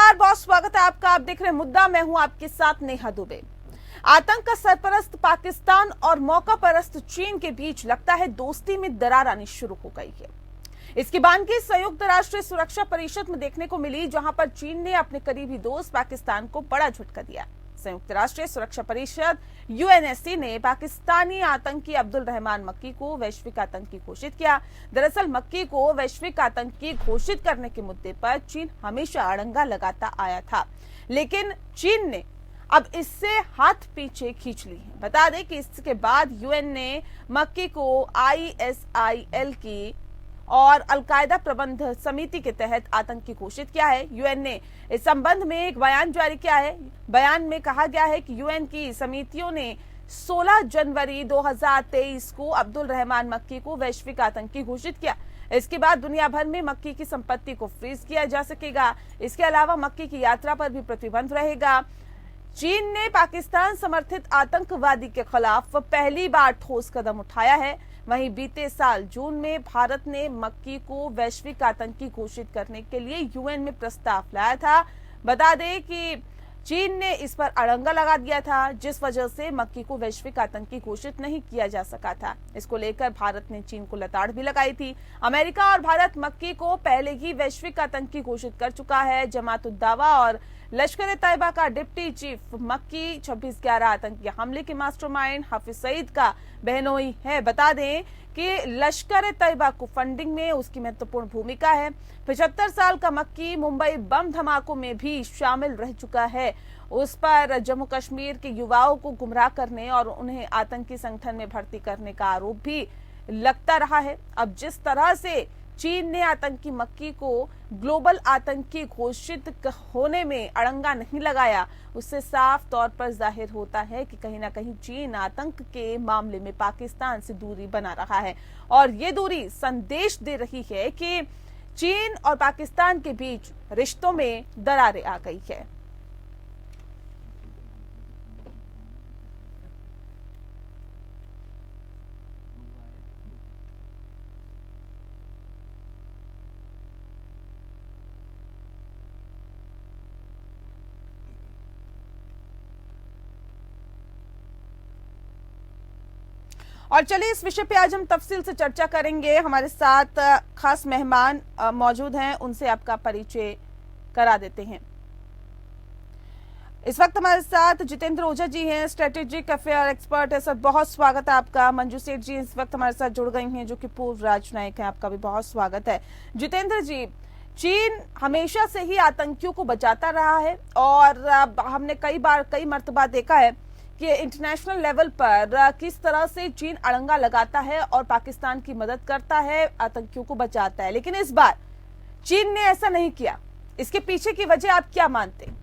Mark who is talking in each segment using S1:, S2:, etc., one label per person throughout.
S1: नमस्कार, बहुत स्वागत है आपका। आप देख रहे हैं मुद्दा, मैं हूं आपके साथ नेहा दुबे। आतंक का सरपरस्त पाकिस्तान और मौका परस्त चीन के बीच लगता है दोस्ती में दरार आनी शुरू हो गई है। इसकी बानगी संयुक्त राष्ट्र सुरक्षा परिषद में देखने को मिली, जहां पर चीन ने अपने करीबी दोस्त पाकिस्तान को बड़ा झटका दिया। संयुक्त राष्ट्र सुरक्षा परिषद यूएनएससी ने पाकिस्तानी आतंकी अब्दुल रहमान मक्की को वैश्विक आतंकी घोषित किया। दरअसल मक्की को वैश्विक आतंकी घोषित करने के मुद्दे पर चीन हमेशा अड़ंगा लगाता आया था, लेकिन चीन ने अब इससे हाथ पीछे खींच ली है। बता दें कि इसके बाद यूएन ने मक्की को आईएसआईएल की और अलकायदा प्रबंध समिति के तहत आतंकी घोषित किया है। यूएन ने इस संबंध में एक बयान जारी किया है। बयान में कहा गया है कि यूएन की समितियों ने 16 जनवरी 2023 को अब्दुल रहमान मक्की को वैश्विक आतंकी घोषित किया। इसके बाद दुनिया भर में मक्की की संपत्ति को फ्रीज किया जा सकेगा। इसके अलावा मक्की की यात्रा पर भी प्रतिबंध रहेगा। चीन ने पाकिस्तान समर्थित आतंकवादी के खिलाफ पहली बार ठोस कदम उठाया है। वहीं बीते साल जून में भारत ने मक्की को वैश्विक आतंकी घोषित करने के लिए यूएन में प्रस्ताव लाया था। बता दें कि चीन ने इस पर अड़ंगा लगा दिया था, जिस वजह से मक्की को वैश्विक आतंकी घोषित नहीं किया जा सका था। इसको लेकर भारत ने चीन को लताड़ भी लगाई थी। अमेरिका और भारत मक्की को पहले ही वैश्विक आतंकी घोषित कर चुका है। जमात उद दावा और लश्कर ए तैयबा का डिप्टी चीफ मक्की 26/11 आतंकी हमले के मास्टरमाइंड हाफिज सईद का बहनोई है। बता दें कि लश्कर ए तैयबा को फंडिंग में उसकी महत्वपूर्ण भूमिका है। 75 साल का मक्की मुंबई बम धमाकों में भी शामिल रह चुका है। उस पर जम्मू कश्मीर के युवाओं को गुमराह करने और उन्हें आतंकी संगठन में भर्ती करने का आरोप भी लगता रहा है। अब जिस तरह से चीन ने आतंकी मक्की को ग्लोबल आतंकी घोषित होने में अड़ंगा नहीं लगाया, उससे साफ तौर पर जाहिर होता है कि कहीं ना कहीं चीन आतंक के मामले में पाकिस्तान से दूरी बना रहा है। और ये दूरी संदेश दे रही है कि चीन और पाकिस्तान के बीच रिश्तों में दरारें आ गई है। और चलिए इस विषय पे आज हम तफसील से चर्चा करेंगे। हमारे साथ खास मेहमान मौजूद हैं, उनसे आपका परिचय करा देते हैं। इस वक्त हमारे साथ जितेंद्र ओझा जी हैं, स्ट्रेटेजिक अफेयर एक्सपर्ट है। सर बहुत स्वागत है आपका। मंजू सेठ जी इस वक्त हमारे साथ जुड़ गई हैं, जो कि पूर्व राजनयिक हैं। आपका भी बहुत स्वागत है। जितेंद्र जी, चीन हमेशा से ही आतंकियों को बचाता रहा है और हमने कई मर्तबा देखा है कि इंटरनेशनल लेवल पर किस तरह से चीन अड़ंगा लगाता है और पाकिस्तान की मदद करता है, आतंकियों को बचाता है। लेकिन इस बार चीन ने ऐसा नहीं किया। इसके पीछे की वजह आप क्या मानते हैं?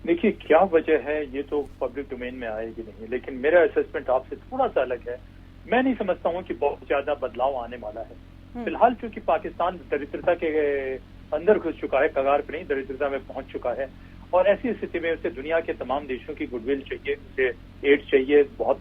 S2: देखिए, क्या वजह है ये तो पब्लिक डोमेन में आएगी नहीं, लेकिन मेरा असेसमेंट आपसे थोड़ा सा अलग है। मैं नहीं समझता हूँ कि बहुत ज्यादा बदलाव आने वाला है। फिलहाल चूंकि पाकिस्तान दरिद्रता के अंदर घुस चुका है, कगार पर नहीं दरिद्रता में पहुंच चुका है, और ऐसी स्थिति में उसे दुनिया के तमाम देशों की गुडविल चाहिए, उसे एड चाहिए, बहुत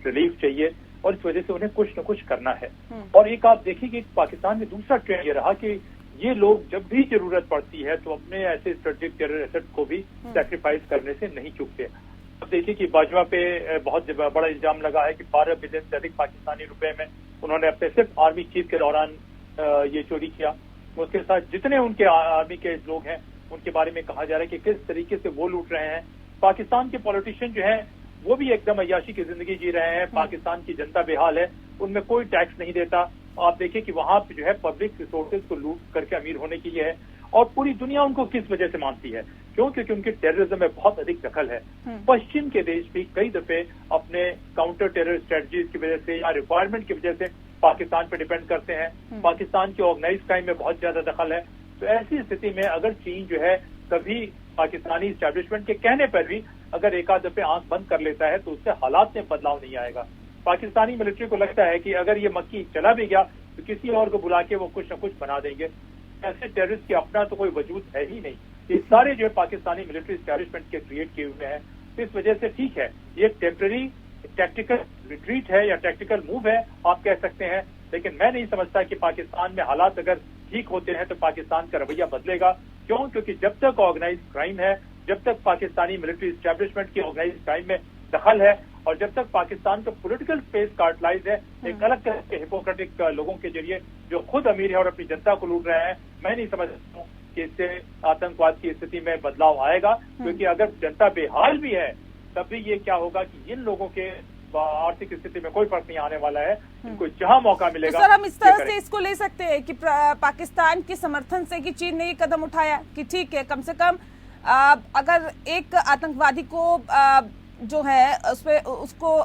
S2: रिलीफ चाहिए, और इस वजह से उन्हें कुछ न कुछ करना है। और एक आप देखिए कि पाकिस्तान में दूसरा ट्रेंड ये रहा कि ये लोग जब भी जरूरत पड़ती है तो अपने ऐसे स्ट्रेटेजिक टेरर एसेट को भी सैक्रिफाइस करने से नहीं चूकते। अब देखिए कि बाजवा पे बहुत बड़ा इल्जाम लगा है कि 12 बिलियन से अधिक पाकिस्तानी रुपए में उन्होंने अपने सिर्फ आर्मी चीफ के दौरान ये चोरी किया। उसके साथ जितने उनके आर्मी के लोग हैं उनके बारे में कहा जा रहा है कि किस तरीके से वो लूट रहे हैं। पाकिस्तान के पॉलिटिशियन जो हैं वो भी एकदम अय्याशी की जिंदगी जी रहे हैं। पाकिस्तान की जनता बेहाल है, उनमें कोई टैक्स नहीं देता। आप देखिए कि वहां पे जो है पब्लिक रिसोर्सेज को लूट करके अमीर होने के लिए है, और पूरी दुनिया उनको किस वजह से मानती है? क्यों? क्योंकि उनके टेररिज्म में बहुत अधिक दखल है। पश्चिम के देश भी कई दफे अपने काउंटर टेरर स्ट्रेटजीज की वजह से या रिक्वायरमेंट की वजह से पाकिस्तान पे डिपेंड करते हैं। पाकिस्तान की ऑर्गेनाइज क्राइम में बहुत ज्यादा दखल है। तो ऐसी स्थिति में अगर चीन जो है कभी पाकिस्तानी इस्टेब्लिशमेंट के कहने पर भी अगर एक आध दफे आंख बंद कर लेता है तो उससे हालात में बदलाव नहीं आएगा। पाकिस्तानी मिलिट्री को लगता है कि अगर ये मक्की चला भी गया तो किसी और को बुला के वो कुछ न कुछ बना देंगे। ऐसे टेररिस्ट की अपना तो कोई वजूद है ही नहीं। ये सारे जो है पाकिस्तानी मिलिट्री इस्टेब्लिशमेंट के क्रिएट किए हुए हैं। तो इस वजह से ठीक है, ये टेम्पररी टैक्टिकल रिट्रीट है या टैक्टिकल मूव है आप कह सकते हैं, लेकिन मैं नहीं समझता कि पाकिस्तान में हालात अगर ठीक होते हैं तो पाकिस्तान का रवैया बदलेगा। क्यों? क्योंकि जब तक ऑर्गेनाइज क्राइम है, जब तक पाकिस्तानी मिलिट्री एस्टेब्लिशमेंट की ऑर्गेनाइज क्राइम में दखल है और जब तक पाकिस्तान का पॉलिटिकल स्पेस कार्टलाइज है एक अलग तरह के हिपोक्रेटिक लोगों के जरिए जो खुद अमीर है और अपनी जनता को लूट रहे हैं, मैं नहीं समझता हूँ कि इससे आतंकवाद की स्थिति में बदलाव आएगा। क्योंकि अगर जनता बेहाल भी है तब भी ये क्या होगा कि इन लोगों के आर्थिक स्थिति में कोई फर्क नहीं आने वाला है। इनको जहां मौका मिलेगा।
S1: तो सर हम इस तरह से इसको ले सकते हैं कि पाकिस्तान के समर्थन से कि चीन ने ये कदम उठाया कि ठीक है, कम से कम अगर एक आतंकवादी को जो है उसको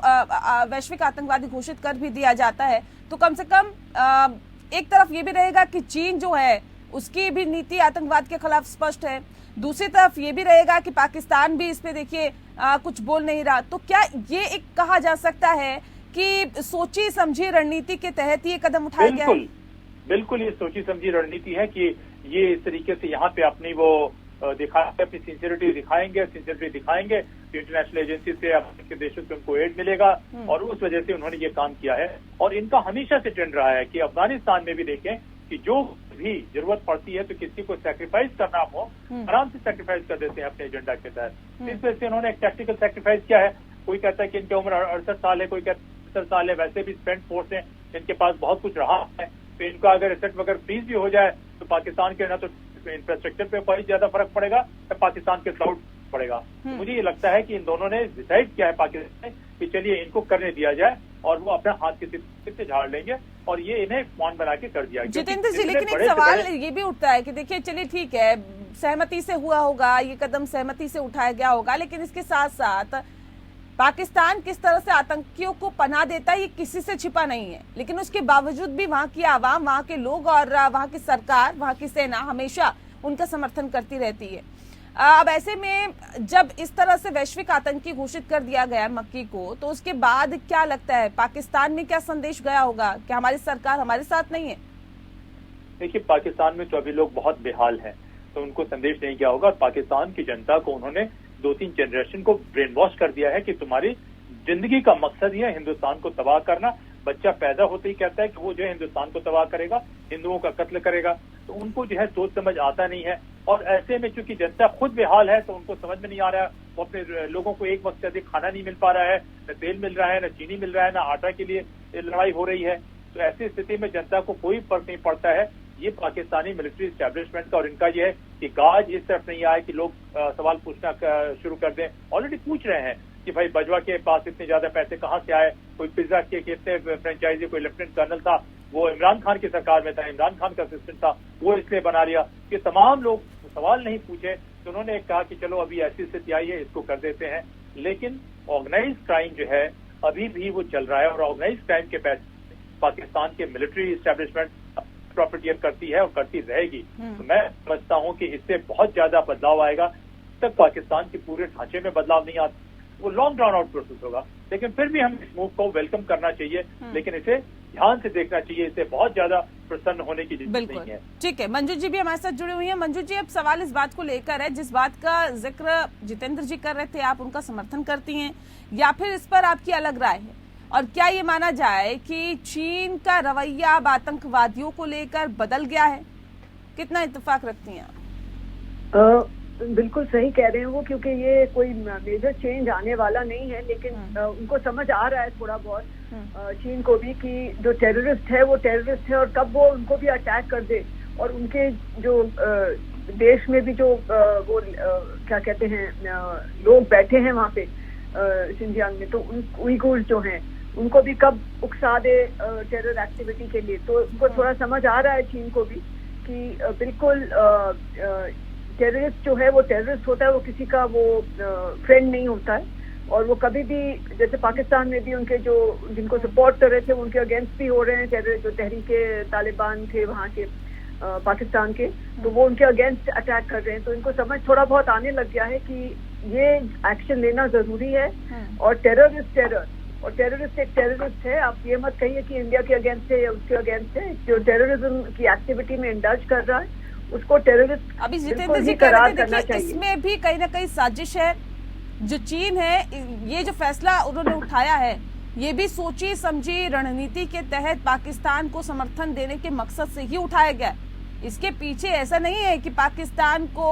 S1: वैश्विक आतंकवादी घोषित कर भी दिया जाता है तो कम से कम एक तरफ ये भी रहेगा कि चीन जो है उसकी भी नीति आतंकवाद के खिलाफ स्पष्ट है, दूसरी तरफ ये भी रहेगा कि पाकिस्तान भी इस पे देखिए कुछ बोल नहीं रहा। तो क्या ये एक कहा जा सकता है कि सोची समझी रणनीति के तहत ये कदम उठाया गया है?
S2: बिल्कुल ये सोची समझी रणनीति है कि ये इस तरीके से यहाँ पे अपनी वो दिखाएंगे, अपनी सिंसियरिटी दिखाएंगे तो इंटरनेशनल एजेंसी से अपने देशों से उनको एड मिलेगा और उस वजह से उन्होंने ये काम किया है। और इनका हमेशा से ट्रेंड रहा है कि अफगानिस्तान में भी देखें कि जो भी जरूरत पड़ती है तो किसी को सैक्रिफाइस करना हो आराम से सैक्रिफाइस कर देते हैं अपने एजेंडा के तहत। इस वजह से उन्होंने एक टैक्टिकल सैक्रिफाइस किया है। कोई कहता है कि इनकी उम्र 68 साल है, कोई कहता है 67 साल है, वैसे भी स्पेंट फोर्स है, इनके पास बहुत कुछ रहा है, तो इनका अगर एसेट वगैरह फ्रीज भी हो जाए तो पाकिस्तान के ना तो इंफ्रास्ट्रक्चर पे बहुत ज्यादा फर्क पड़ेगा तो पाकिस्तान के क्लाउड पड़ेगा। तो मुझे ये लगता है कि इन दोनों ने डिसाइड किया है पाकिस्तान ने कि चलिए इनको करने दिया जाए और वो अपने हाथ के से झाड़ लेंगे और ये इन्हें मान बना के कर दिया।
S1: जितेंद्र जी, लेकिन एक सवाल ये भी उठता है कि देखिए चलिए ठीक है, सहमति से हुआ होगा, ये कदम सहमति से उठाया गया होगा, लेकिन इसके साथ साथ पाकिस्तान किस तरह से आतंकियों को पनाह देता है ये किसी से छिपा नहीं है। लेकिन उसके बावजूद भी वहां की आवाम, वहां के लोग और वहां की सरकार, वहां की सेना हमेशा उनका समर्थन करती रहती है। अब ऐसे में जब इस तरह से वैश्विक आतंकी घोषित कर दिया गया मक्की को, तो उसके बाद क्या लगता है पाकिस्तान में क्या संदेश गया होगा कि हमारी सरकार हमारे साथ नहीं है?
S2: देखिए पाकिस्तान में तो अभी लोग बहुत बेहाल हैं, तो उनको संदेश नहीं गया होगा। पाकिस्तान की जनता को उन्होंने 2-3 जनरेशन को ब्रेन वॉश कर दिया है कि तुम्हारी जिंदगी का मकसद ही है हिंदुस्तान को तबाह करना। बच्चा पैदा होते ही कहता है कि वो जो है हिंदुस्तान को तबाह करेगा, हिंदुओं का कत्ल करेगा, तो उनको जो है सोच समझ आता नहीं है। और ऐसे में चूंकि जनता खुद बेहाल है तो उनको समझ में नहीं आ रहा है, वो अपने लोगों को एक वक्त से अधिक खाना नहीं मिल पा रहा है, न तेल मिल रहा है, न चीनी मिल रहा है, न आटा के लिए लड़ाई हो रही है। तो ऐसी स्थिति में जनता को कोई फर्क नहीं पड़ता है। ये पाकिस्तानी मिलिट्री एस्टेब्लिशमेंट का और इनका ये है कि गाज इस तरफ नहीं आए कि लोग सवाल पूछना शुरू कर दें। ऑलरेडी पूछ रहे हैं कि भाई बजवा के पास इतने ज्यादा पैसे कहाँ से आए, कोई पिज्जा के कितने फ्रेंचाइजी, कोई लेफ्टिनेंट कर्नल था वो इमरान खान की सरकार में था, इमरान खान का असिस्टेंट था, वो इसलिए बना लिया। ये तमाम लोग सवाल नहीं पूछे तो उन्होंने कहा कि चलो अभी ऐसी स्थिति आई है इसको कर देते हैं। लेकिन ऑर्गेनाइज क्राइम जो है अभी भी वो चल रहा है और ऑर्गेनाइज क्राइम के पैसे पाकिस्तान के मिलिट्री एस्टेब्लिशमेंट प्रॉपर्टियर करती है और करती रहेगी। तो मैं समझता हूं कि इससे बहुत ज्यादा बदलाव आएगा। तक पाकिस्तान के पूरे ढांचे में बदलाव नहीं आता, वो लॉन्ग ड्राउन आउट प्रोसेस होगा, लेकिन फिर भी हम इस मूव को वेलकम करना चाहिए, लेकिन इसे ध्यान से देखना चाहिए। इससे बहुत ज्यादा प्रसन्न होने की जरूरत नहीं है।
S1: ठीक है, मंजू जी भी हमारे साथ जुड़ी हुई है। मंजू जी, अब सवाल इस बात को लेकर है, जिस बात का जिक्र जितेंद्र जी कर रहे थे, आप उनका समर्थन करती हैं या फिर इस पर आपकी अलग राय है? और क्या ये माना जाए कि चीन का रवैया अब आतंकवादियों को लेकर बदल गया है? कितना इत्तेफाक रखती हैं आप?
S3: बिल्कुल सही कह रहे हैं वो, क्योंकि ये कोई मेजर चेंज आने वाला नहीं है, लेकिन उनको समझ आ रहा है थोड़ा बहुत चीन को भी कि जो टेररिस्ट है वो टेररिस्ट है और कब वो उनको भी अटैक कर दे। और उनके जो देश में भी जो वो क्या कहते हैं लोग बैठे हैं वहाँ पे शिनजियांग में, तो उइगुर्स जो हैं उनको भी कब उकसा दे टेरर एक्टिविटी के लिए। तो उनको थोड़ा समझ आ रहा है चीन को भी कि बिल्कुल टेररिस्ट जो है वो टेररिस्ट होता है, वो किसी का वो फ्रेंड नहीं होता है। और वो कभी भी, जैसे पाकिस्तान में भी उनके जो जिनको सपोर्ट कर रहे थे उनके अगेंस्ट भी हो रहे हैं टेररिस्ट, जो तहरीके तालिबान थे वहाँ के पाकिस्तान के, तो वो उनके अगेंस्ट अटैक कर रहे हैं। तो इनको समझ थोड़ा बहुत आने लग गया है कि ये एक्शन लेना जरूरी है। और टेरर इज टेरर, और टेररिस्ट एक टेररिस्ट है। आप ये मत कहिए कि इंडिया के अगेंस्ट है या उसके अगेंस्ट है। जो टेररिज्म की एक्टिविटी में इंडल्ज कर रहा है उसको टेररिस्ट
S1: अभी जितेंद्र जी कह रहे थे, देखिए इसमें भी कहीं ना कहीं साजिश है। जो चीन है, ये जो फैसला उन्होंने उठाया है ये भी सोची समझी रणनीति के तहत पाकिस्तान को समर्थन देने के मकसद से ही उठाया गया। इसके पीछे ऐसा नहीं है कि पाकिस्तान को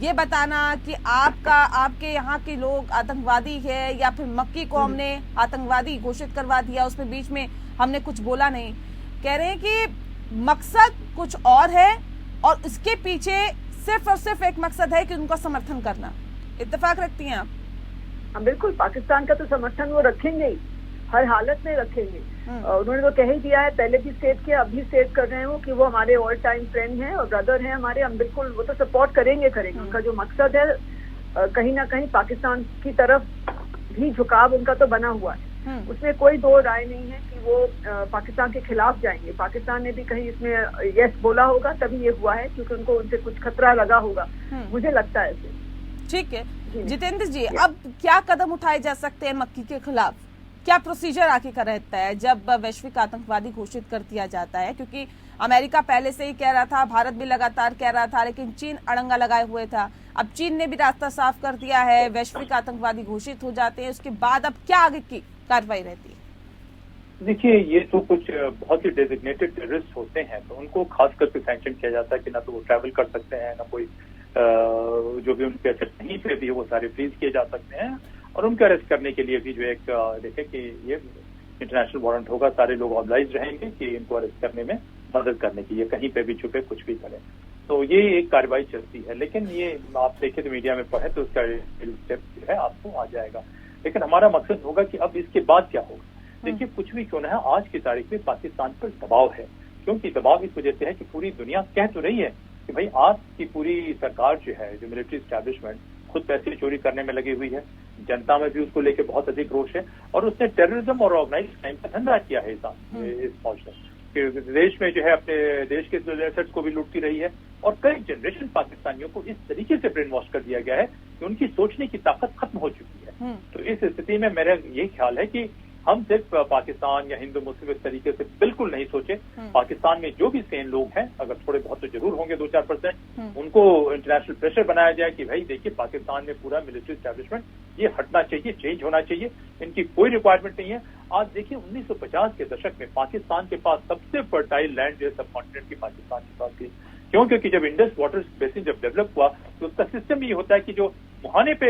S1: ये बताना कि आपके यहाँ के लोग आतंकवादी है, या फिर मक्की को हमने आतंकवादी घोषित करवा दिया, उसमें बीच में हमने कुछ बोला नहीं। कह रहे हैं कि मकसद कुछ और है और इसके पीछे सिर्फ और सिर्फ एक मकसद है कि उनका समर्थन करना। इत्तेफाक रखती हैं आप?
S3: हाँ बिल्कुल, पाकिस्तान का तो समर्थन वो रखेंगे ही, हर हालत में रखेंगे। उन्होंने तो कह ही दिया है, पहले भी स्टेट किया, अब भी स्टेट कर रहे हैं वो कि वो हमारे ऑल टाइम फ्रेंड हैं और ब्रदर हैं हमारे। हम बिल्कुल वो तो सपोर्ट करेंगे। उनका जो मकसद है कहीं ना कहीं पाकिस्तान की तरफ भी झुकाव उनका तो बना हुआ है, उसमें कोई दो राय नहीं है कि वो पाकिस्तान के खिलाफ जाएंगे। पाकिस्तान ने भी कहीं इसमें यस बोला होगा तभी ये हुआ है, क्योंकि उनको उनसे कुछ खतरा लगा होगा, मुझे लगता है ऐसे।
S1: ठीक है जितेंद्र जी, अब क्या कदम उठाए जा सकते हैं मक्की के खिलाफ? क्या प्रोसीजर आगे का रहता है जब वैश्विक आतंकवादी घोषित कर दिया जाता है? क्योंकि अमेरिका पहले से ही कह रहा था, भारत भी लगातार कह रहा था, लेकिन चीन अड़ंगा लगाए हुए था। अब चीन ने भी रास्ता साफ कर दिया है, वैश्विक आतंकवादी घोषित हो जाते हैं, उसके बाद अब क्या आगे की कार्रवाई रहती है?
S2: देखिए, ये तो कुछ बहुत ही डेजिग्नेटेड टेररिस्ट होते हैं, तो उनको खास करके सैंक्शन किया जाता है कि ना तो वो ट्रैवल कर सकते हैं, ना कोई जो भी उनके एसेट नहीं पे भी वो सारे फ्रीज किए जा सकते हैं, और उनके अरेस्ट करने के लिए भी जो एक देखे कि ये इंटरनेशनल वारंट होगा, सारे लोग ऑर्गेनाइज रहेंगे कि इनको अरेस्ट करने में मदद करने की, ये कहीं पे भी छुपे कुछ भी करें। तो ये एक कार्रवाई चलती है, लेकिन ये आप देखें तो मीडिया में पढ़े तो उसका स्टेप जो है आपको आ जाएगा। लेकिन हमारा मकसद होगा कि अब इसके बाद क्या होगा। देखिए, कुछ भी क्यों ना है, आज की तारीख में पाकिस्तान पर दबाव है, क्योंकि दबाव इस वजह से है कि पूरी दुनिया कह तो रही है कि भाई आपकी पूरी सरकार जो है, जो मिलिट्री एस्टैब्लिशमेंट खुद पैसे चोरी करने में लगी हुई है, जनता में भी उसको लेके बहुत अधिक रोष है, और उसने टेररिज्म और ऑर्गेनाइज क्राइम का धंधा किया है इस फौज ने। देश में जो है अपने देश के एसेट्स को भी लूटती रही है, और कई जनरेशन पाकिस्तानियों को इस तरीके से ब्रेन वॉश कर दिया गया है कि उनकी सोचने की ताकत खत्म हो चुकी है। तो इस स्थिति में मेरा ये ख्याल है कि हम सिर्फ पाकिस्तान या हिंदू मुस्लिम इस तरीके से बिल्कुल नहीं सोचे। पाकिस्तान में जो भी सेन लोग हैं, अगर थोड़े बहुत तो जरूर होंगे 2-4%, उनको इंटरनेशनल प्रेशर बनाया जाए कि भाई देखिए, पाकिस्तान में पूरा मिलिट्री एस्टैब्लिशमेंट ये हटना चाहिए, चेंज होना चाहिए, इनकी कोई रिक्वायरमेंट नहीं है। आज देखिए, 1950 के दशक में पाकिस्तान के पास सबसे फर्टाइल लैंड जो है सब कॉन्टिनेंट की पाकिस्तान के पास थी। क्यों? क्योंकि जब इंडस वाटर बेसिन जब डेवलप हुआ तो उसका सिस्टम ये होता है कि जो मुहाने पे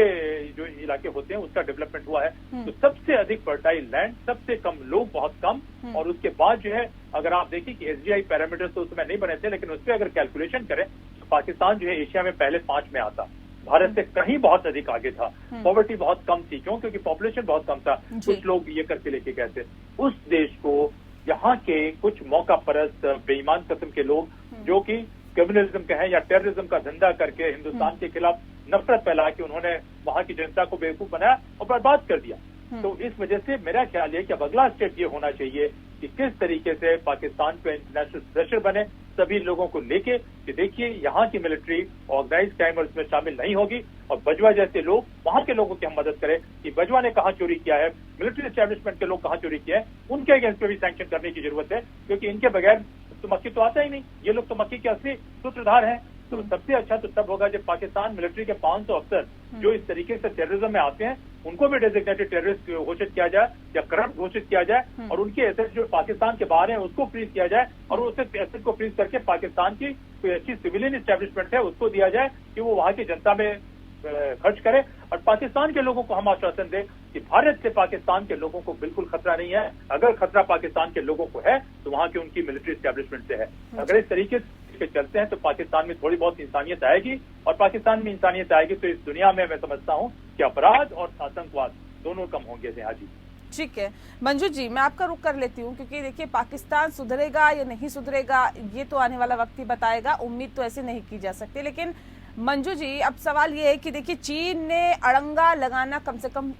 S2: जो इलाके होते हैं उसका डेवलपमेंट हुआ है, तो सबसे अधिक फर्टाइल लैंड, सबसे कम लोग, बहुत कम, और उसके बाद जो है अगर आप देखिए कि एसडीआई पैरामीटर्स तो उस समय नहीं बने थे, लेकिन उस पर अगर कैलकुलेशन करें तो पाकिस्तान जो है एशिया में पहले 5 में आता, भारत से कहीं बहुत अधिक आगे था। पॉवर्टी बहुत कम थी, क्यों? क्योंकि पॉपुलेशन बहुत कम था, कुछ लोग ये करके लेके गए थे। उस देश को यहाँ के कुछ मौका परस्त बेईमान किस्म के लोग, जो कि कम्युनिज्म का है या टेररिज्म का धंधा करके हिंदुस्तान के खिलाफ नफरत फैला के उन्होंने वहां की जनता को बेवकूफ बनाया और बर्बाद कर दिया। तो इस वजह से मेरा ख्याल है कि अब अगला स्टेप ये होना चाहिए कि किस तरीके से पाकिस्तान पे इंटरनेशनल प्रेशर बने सभी लोगों को लेके कि देखिए, यहाँ की मिलिट्री ऑर्गेनाइज क्राइम और इसमें शामिल नहीं होगी, और बजवा जैसे लोग, वहां के लोगों की हम मदद करें कि बजवा ने कहाँ चोरी किया है, मिलिट्री एस्टैब्लिशमेंट के लोग कहाँ चोरी किया है, उनके अगेंस्ट पे भी सैंक्शन करने की जरूरत है, क्योंकि इनके बगैर तो मक्की तो आता ही नहीं। ये लोग तो मक्की के असली सूत्रधार हैं। तो सबसे अच्छा तो तब होगा जब पाकिस्तान मिलिट्री के 500 अफसर जो इस तरीके से टेररिज्म में आते हैं उनको भी डेजिग्नेटेड टेररिस्ट घोषित किया जाए या करप्ट घोषित किया जाए, और उनके एसेट जो पाकिस्तान के बाहर हैं उसको फ्रीज किया जाए, और उस एसेट को फ्रीज करके पाकिस्तान की कोई अच्छी सिविलियन एस्टैब्लिशमेंट है उसको दिया जाए कि वो वहां की जनता में खर्च करे। और पाकिस्तान के लोगों को हम आश्वासन दें कि भारत से पाकिस्तान के लोगों को बिल्कुल खतरा नहीं है। अगर खतरा पाकिस्तान के लोगों को है तो वहां की उनकी मिलिट्री एस्टैब्लिशमेंट से है। अगर इस तरीके से चलते हैं तो पाकिस्तान में थोड़ी बहुत इंसानियत आएगी, और पाकिस्तान में इंसानियत आएगी तो इस दुनिया में मैं समझता हूं कि अपराध और आतंकवाद दोनों कम होंगे। जी
S1: ठीक है मंजू जी, मैं आपका रुख कर लेती हूँ, क्योंकि देखिए पाकिस्तान सुधरेगा या नहीं सुधरेगा ये तो आने वाला वक्त ही बताएगा, उम्मीद तो ऐसे नहीं की जा सकती। लेकिन मंजू जी, अब सवाल ये है कि देखिए चीन ने अड़ंगा लगाना कम से कम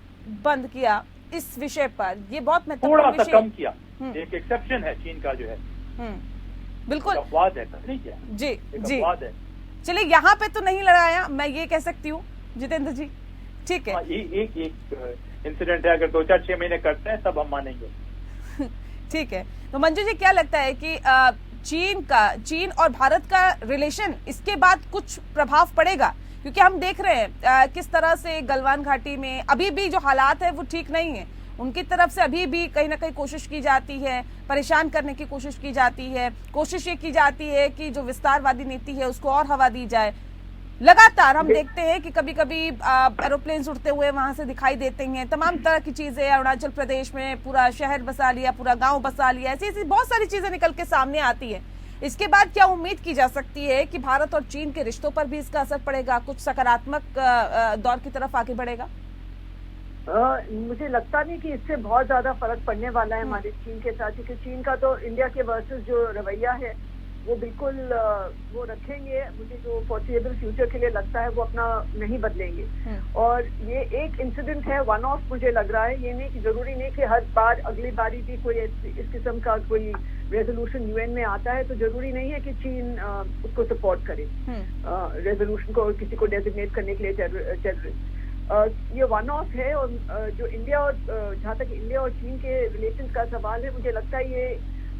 S1: बंद किया इस विषय पर, ये बहुत महत्वपूर्ण
S2: थोड़ा सा कम किया, एक एक्सेप्शन है चीन का जो है,
S1: बिल्कुल
S2: अपवाद है, नहीं क्या?
S1: जी जी,
S2: अपवाद है।
S1: चलिए यहाँ पे तो नहीं लड़ाया, मैं ये कह सकती हूँ जितेंद्र जी, ठीक है।
S2: एक इंसिडेंट है, अगर 2-4-6 महीने करते हैं तब हम मानेंगे।
S1: ठीक है, तो मंजू जी क्या लगता है कि चीन और भारत का रिलेशन इसके बाद कुछ प्रभाव पड़ेगा? क्योंकि हम देख रहे हैं किस तरह से गलवान घाटी में अभी भी जो हालात है वो ठीक नहीं है, उनकी तरफ से अभी भी कहीं ना कहीं कोशिश की जाती है, परेशान करने की कोशिश की जाती है, कोशिश ये की जाती है कि जो विस्तारवादी नीति है उसको और हवा दी जाए। लगातार हम देखते हैं कि कभी कभी एरोप्लेन उड़ते हुए वहां से दिखाई देते हैं, तमाम तरह की चीजें। अरुणाचल प्रदेश में पूरा शहर बसा लिया, पूरा गांव बसा लिया, ऐसी ऐसी बहुत सारी चीजें निकल के सामने आती है। इसके बाद क्या उम्मीद की जा सकती है कि भारत और चीन के रिश्तों पर भी इसका असर पड़ेगा, कुछ सकारात्मक दौर की तरफ आगे बढ़ेगा?
S3: मुझे लगता नहीं कि इससे बहुत ज्यादा फर्क पड़ने वाला है हमारे चीन के साथ, क्योंकि चीन का तो इंडिया के वर्सेस जो रवैया है वो बिल्कुल वो रखेंगे। मुझे जो फॉरसेबल फ्यूचर के लिए लगता है वो अपना नहीं बदलेंगे। और ये एक इंसिडेंट है, वन ऑफ मुझे लग रहा है। ये नहीं कि जरूरी नहीं कि हर बार अगली बारी भी कोई इस किस्म का कोई रेजोल्यूशन यूएन में आता है तो जरूरी नहीं है कि चीन उसको सपोर्ट करे, रेजोल्यूशन को किसी को डेजिग्नेट करने के लिए टेररिस्ट। ये वन ऑफ है। और जो इंडिया और जहाँ तक इंडिया और चीन के रिलेशन का सवाल है, मुझे लगता है ये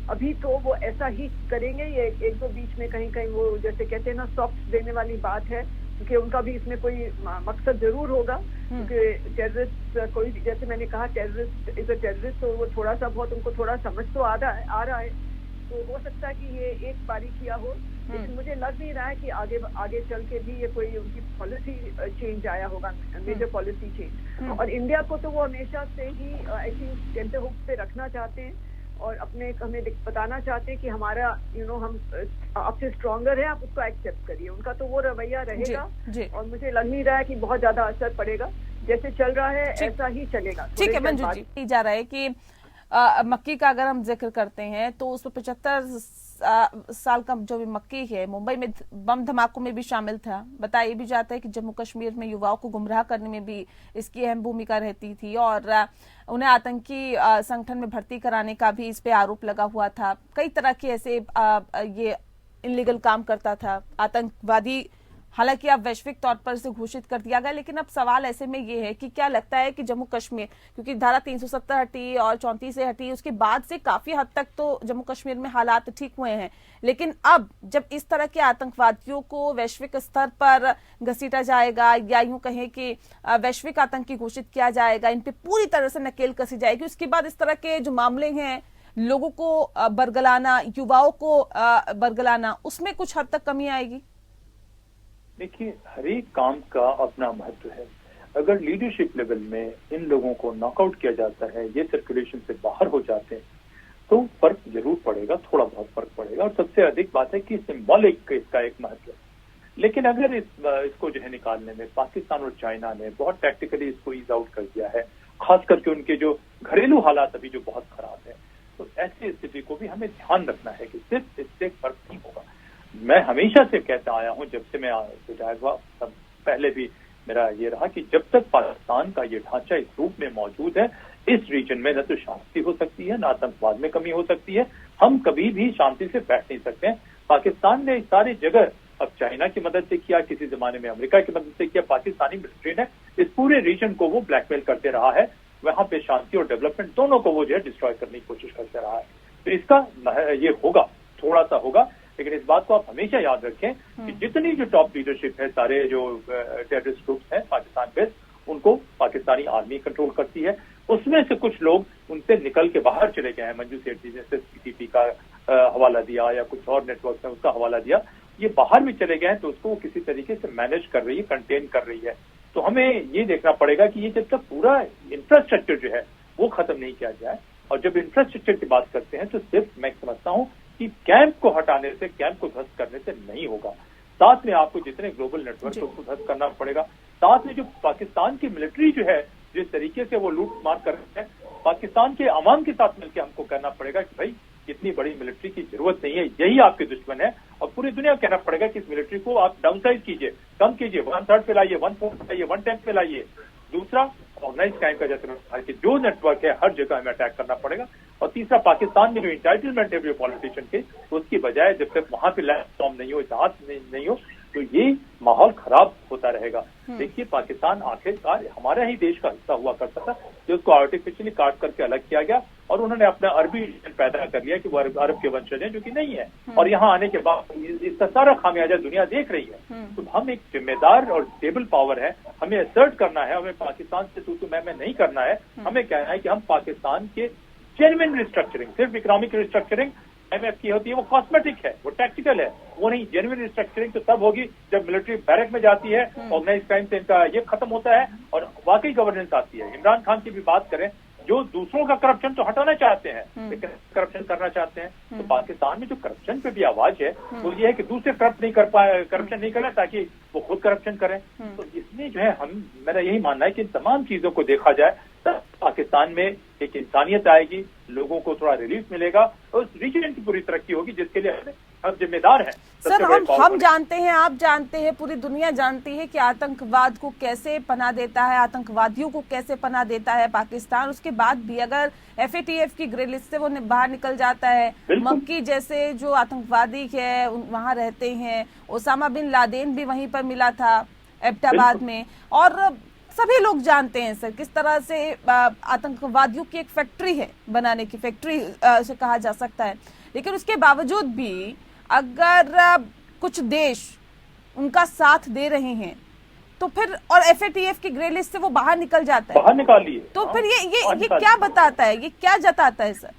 S3: अभी तो वो ऐसा ही करेंगे। ये एक दो बीच में कहीं कहीं वो जैसे कहते हैं ना सॉफ्ट देने वाली बात है, क्योंकि उनका भी इसमें कोई मकसद जरूर होगा। क्योंकि टेररिस्ट कोई, जैसे मैंने कहा, टेररिस्ट इज अ टेररिस्ट, तो वो थोड़ा सा बहुत उनको थोड़ा समझ तो आ रहा है। तो हो सकता है कि ये एक बारी किया हो, लेकिन मुझे लग नहीं रहा है कि आगे चल के भी ये कोई उनकी पॉलिसी चेंज आया होगा, मेजर पॉलिसी चेंज। और इंडिया को तो वो हमेशा से ही आई थिंक टेंटर हुक पे रखना चाहते हैं और हमें बताना चाहते हैं कि हमारा हम आपसे स्ट्रॉन्गर है, आप उसको एक्सेप्ट करिए। उनका तो वो रवैया रहेगा। और मुझे लग नहीं रहा है कि बहुत ज्यादा असर पड़ेगा। जैसे चल रहा है ऐसा ही चलेगा।
S1: ठीक है मंजू जी, जा रहा है कि मक्की का अगर हम जिक्र करते हैं तो उसमें 75 साल का जो भी मक्की है मुंबई में बम धमाकों में भी शामिल था। बताया भी जाता है कि जम्मू कश्मीर में युवाओं को गुमराह करने में भी इसकी अहम भूमिका रहती थी और उन्हें आतंकी संगठन में भर्ती कराने का भी इस पे आरोप लगा हुआ था। कई तरह के ऐसे ये इनलीगल काम करता था, आतंकवादी। हालांकि अब वैश्विक तौर पर इसे घोषित कर दिया गया, लेकिन अब सवाल ऐसे में ये है कि क्या लगता है कि जम्मू कश्मीर, क्योंकि धारा 370 हटी और 34 से हटी, उसके बाद से काफी हद तक तो जम्मू कश्मीर में हालात ठीक हुए हैं, लेकिन अब जब इस तरह के आतंकवादियों को वैश्विक स्तर पर घसीटा जाएगा या यूं कहें कि वैश्विक आतंकी घोषित किया जाएगा, इन पे पूरी तरह से नकेल कसी जाएगी, उसके बाद इस तरह के जो मामले हैं लोगों को बरगलाना, युवाओं को बरगलाना, उसमें कुछ हद तक कमी आएगी?
S2: देखिए, हर एक काम का अपना महत्व है। अगर लीडरशिप लेवल में इन लोगों को नॉकआउट किया जाता है, ये सर्कुलेशन से बाहर हो जाते हैं, तो फर्क जरूर पड़ेगा, थोड़ा बहुत फर्क पड़ेगा। और सबसे अधिक बात है कि सिंबॉलिक इसका एक महत्व है। लेकिन अगर इसको जो है निकालने में पाकिस्तान और चाइना ने बहुत टैक्टिकली इसको ईज आउट कर दिया है, खास करके उनके जो घरेलू हालात अभी जो बहुत खराब है, तो ऐसी स्थिति को भी हमें ध्यान रखना है कि सिर्फ इससे फर्क नहीं होगा। मैं हमेशा से कहता आया हूं, जब से मैं विधायक हुआ तब पहले भी मेरा ये रहा कि जब तक पाकिस्तान का ये ढांचा इस रूप में मौजूद है, इस रीजन में न तो शांति हो सकती है, न आतंकवाद में कमी हो सकती है। हम कभी भी शांति से बैठ नहीं सकते हैं। पाकिस्तान ने सारी जगह, अब चाइना की मदद से किया, किसी जमाने में अमेरिका की मदद से किया, पाकिस्तानी मिलिट्री ने इस पूरे रीजन को वो ब्लैकमेल करते रहा है। वहां पे शांति और डेवलपमेंट दोनों को वो जो है डिस्ट्रॉय करने की कोशिश करते रहा है। तो इसका ये होगा, थोड़ा सा होगा, लेकिन इस बात को आप हमेशा याद रखें कि जितनी जो टॉप लीडरशिप है, सारे जो टेररिस्ट ग्रुप्स हैं पाकिस्तान पे, उनको पाकिस्तानी आर्मी कंट्रोल करती है। उसमें से कुछ लोग उनसे निकल के बाहर चले गए हैं। मंजू सेठी जैसे सीटीपी का हवाला दिया या कुछ और नेटवर्क है उसका हवाला दिया, ये बाहर भी चले गए हैं, तो उसको वो किसी तरीके से मैनेज कर रही है, कंटेन कर रही है। तो हमें ये देखना पड़ेगा कि ये जब तक पूरा इंफ्रास्ट्रक्चर जो है वो खत्म नहीं किया जाए, और जब इंफ्रास्ट्रक्चर की बात करते हैं तो सिर्फ मैं समझता हूँ कि कैंप को हटाने से, कैंप को ध्वस्त करने से नहीं होगा। साथ में आपको जितने ग्लोबल नेटवर्क को ध्वस्त करना पड़ेगा। साथ में जो पाकिस्तान की मिलिट्री जो है, जिस तरीके से वो लूट मार कर रहे हैं, पाकिस्तान के अवाम के साथ मिलकर हमको कहना पड़ेगा कि भाई इतनी बड़ी मिलिट्री की जरूरत नहीं है, यही आपके दुश्मन है। और पूरी दुनिया कहना पड़ेगा कि इस मिलिट्री को आप डाउनसाइज कीजिए, कम कीजिए, 1/3 पे लाइए, 1/4 पे लाइए, 1/10 पे लाइए। दूसरा, ऑर्गेनाइज क्राइम का जैसे जो नेटवर्क है हर जगह हमें अटैक करना पड़ेगा। और तीसरा, पाकिस्तान में जो इंटाइटलमेंट है जो पॉलिटिशियन के, तो उसकी बजाय जब तक वहां पे लैंड स्टॉर्म नहीं हो, इतिहास नहीं हो, तो ये माहौल खराब होता रहेगा। देखिए, पाकिस्तान आखिरकार हमारा ही देश का हिस्सा हुआ करता था, जो उसको आर्टिफिशियली काट करके अलग किया गया, और उन्होंने अपना अरबी पैदा कर लिया कि वो अरब के वंशज हैं, जो कि नहीं है। और यहाँ आने के बाद इसका सारा खामियाजा दुनिया देख रही है। तो हम एक जिम्मेदार और स्टेबल पावर है, हमें असर्ट करना है, हमें पाकिस्तान से तू मैं नहीं करना है। हमें कहना है कि हम पाकिस्तान के जेन्युइन रिस्ट्रक्चरिंग, सिर्फ इकोनॉमिक रिस्ट्रक्चरिंग IMF की होती है, वो कॉस्मेटिक है, वो टैक्टिकल है, वो नहीं। जेन्युइन रिस्ट्रक्चरिंग तो तब होगी जब मिलिट्री बैरक में जाती है, ऑर्गेनाइज क्राइम से इनका ये खत्म होता है और वाकई गवर्नेंस आती है। इमरान खान की भी बात करें, जो दूसरों का करप्शन तो हटाना चाहते हैं लेकिन करप्शन करना चाहते हैं। तो पाकिस्तान में जो करप्शन पे भी आवाज है वो ये है कि दूसरे करप्शन नहीं करना ताकि वो खुद करप्शन करें। तो इसमें जो है मेरा यही मानना है कि इन तमाम चीजों को देखा जाए तब पाकिस्तान में एक इंसानियत आएगी, लोगों को थोड़ा रिलीफ मिलेगा और उस रीजन की पूरी तरक्की होगी जिसके लिए हम जिम्मेदार हैं।
S1: सर, हम जानते हैं, आप जानते हैं, पूरी दुनिया जानती है कि आतंकवाद को कैसे पनाह देता है, आतंकवादियों को कैसे पनाह देता है पाकिस्तान। उसके बाद भी अगर FATF की ग्रे लिस्ट से वो बाहर निकल जाता है, मक्की जैसे जो आतंकवादी है वहां रहते हैं, ओसामा बिन लादेन भी वहीं पर मिला था एबटाबाद में, और सभी लोग जानते हैं सर किस तरह से आतंकवादियों की एक फैक्ट्री है, बनाने की फैक्ट्री से कहा जा सकता है। लेकिन उसके बावजूद भी अगर कुछ देश उनका साथ दे रहे हैं तो फिर, और FATF की ग्रे लिस्ट से वो बाहर निकल जाता है,
S2: बाहर निकाल लिए,
S1: तो फिर ये क्या बताता है, ये क्या जताता है सर?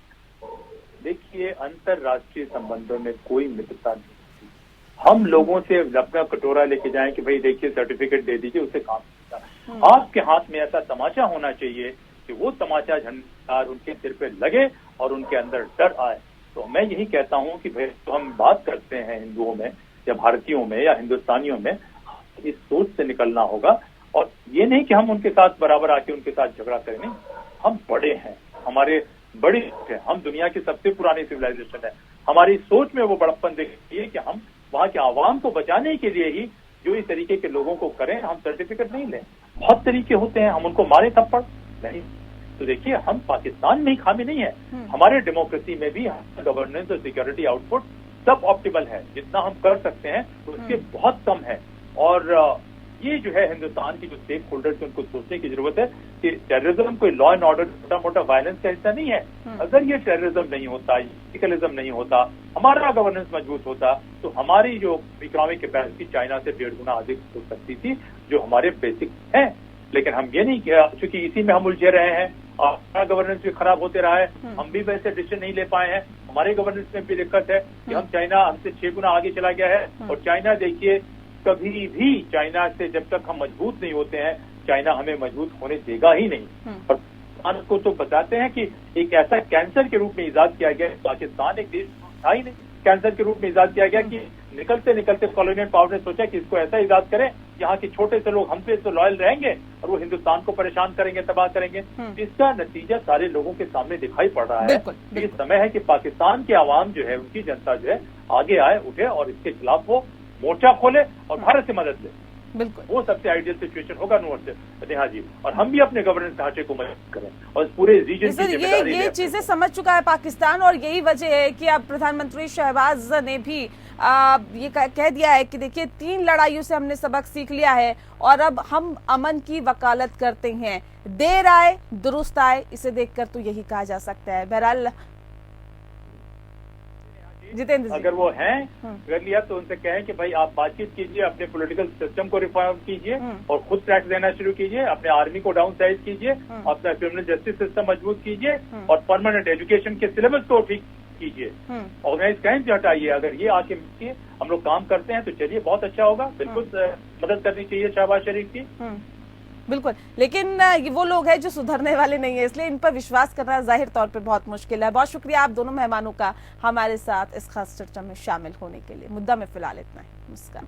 S2: देखिए, अंतरराष्ट्रीय संबंधों में कोई मित्रता नहीं होती। हम लोगों से अपना कटोरा लेके जाएं कि भाई देखिए सर्टिफिकेट दे दीजिए, उससे काम नहीं। आपके हाथ में ऐसा तमाचा होना चाहिए कि वो तमाचा झंडार उनके सिर पे लगे और उनके अंदर डर आए। तो मैं यही कहता हूं कि भाई तो हम बात करते हैं हिंदुओं में या भारतीयों में या हिंदुस्तानियों में, इस सोच से निकलना होगा। और ये नहीं कि हम उनके साथ बराबर आके उनके साथ झगड़ा करें, नहीं। हम बड़े हैं, हमारे बड़ी है, हम दुनिया की सबसे पुरानी सिविलाइजेशन है। हमारी सोच में वो बड़प्पन देखती है कि हम वहां के आवाम को बचाने के लिए ही जो इस तरीके के लोगों को करें। हम सर्टिफिकेट नहीं लें, बहुत तरीके होते हैं, हम उनको मारे थप्पड़ नहीं। तो देखिए, हम पाकिस्तान में ही खामी नहीं है, हमारे डेमोक्रेसी में भी गवर्नेंस और सिक्योरिटी आउटपुट सब ऑप्टिमल है। जितना हम कर सकते हैं उसके बहुत कम है। और ये जो है हिंदुस्तान की जो स्टेक होल्डर्स है उनको सोचने की जरूरत है कि टेररिज्म कोई लॉ एंड ऑर्डर छोटा मोटा वायलेंस का हिस्सा नहीं है। अगर ये टेररिज्म नहीं होता, radicalism नहीं होता, हमारा गवर्नेंस मजबूत होता, तो हमारी जो इकोनॉमिक कैपेसिटी चाइना से 1.5 गुना अधिक हो सकती थी, जो हमारे बेसिक है। लेकिन हम ये नहीं किया, क्योंकि इसी में हम उलझे रहे हैं और हमारा गवर्नेंस भी खराब होते रहा है। हम भी वैसे डिसीजन नहीं ले पाए हैं, हमारे गवर्नेंस में भी दिक्कत है कि हम चाइना हमसे 6 गुना आगे चला गया है। और चाइना देखिए, कभी भी चाइना से जब तक हम मजबूत नहीं होते हैं, चाइना हमें मजबूत होने देगा ही नहीं। और पाकिस्तान को तो बताते हैं कि एक ऐसा कैंसर के रूप में इजाद किया गया, पाकिस्तान एक देश था ही नहीं, कैंसर के रूप में इजाद किया गया कि निकलते निकलते कॉलोनियल पावर ने सोचा कि इसको ऐसा इजाद करें, यहाँ के छोटे से लोग हमसे तो लॉयल रहेंगे और वो हिंदुस्तान को परेशान करेंगे, तबाह करेंगे। इसका नतीजा सारे लोगों के सामने दिखाई पड़ रहा है। ये समय है कि पाकिस्तान के आवाम जो है, उनकी जनता जो है, आगे आए, उठे और इसके खिलाफ वो मोर्चा खोले और भारत से मदद ले।
S1: बिल्कुल,
S2: वो सबसे आइडियल सिचुएशन होगा नूर से नेहा जी। और हम भी अपने गवर्नेंस ढांचे को मजबूत करें और पूरे रीजन की जिम्मेदारी
S1: ये चीजें समझ चुका है पाकिस्तान। और यही वजह है कि अब प्रधानमंत्री शहबाज ने भी ये कह दिया है कि देखिए, 3 लड़ाइयों से हमने सबक सीख लिया है और अब हम अमन की वकालत करते हैं। देर आए दुरुस्त आए, इसे देखकर तो यही कहा जा सकता है। बहरहाल जितेंद्र जी,
S2: अगर वो हैं कर लिया तो उनसे कहें कि भाई आप बातचीत कीजिए, अपने पॉलिटिकल सिस्टम को रिफॉर्म कीजिए और खुद टैक्स देना शुरू कीजिए, अपने आर्मी को डाउन साइज कीजिए, अपना क्रिमिनल जस्टिस सिस्टम मजबूत कीजिए और परमानेंट एजुकेशन के सिलेबस को ठीक कीजिए, ऑर्गेनाइज क्राइम से हटाइए। अगर ये आके हम लोग काम करते हैं तो चलिए बहुत अच्छा होगा। बिल्कुल मदद करनी चाहिए शहबाज शरीफ की,
S1: बिल्कुल। लेकिन वो लोग हैं जो सुधरने वाले नहीं है, इसलिए इन पर विश्वास करना जाहिर तौर पे बहुत मुश्किल है। बहुत शुक्रिया आप दोनों मेहमानों का हमारे साथ इस खास चर्चा में शामिल होने के लिए। मुद्दा में फिलहाल इतना ही। नमस्कार।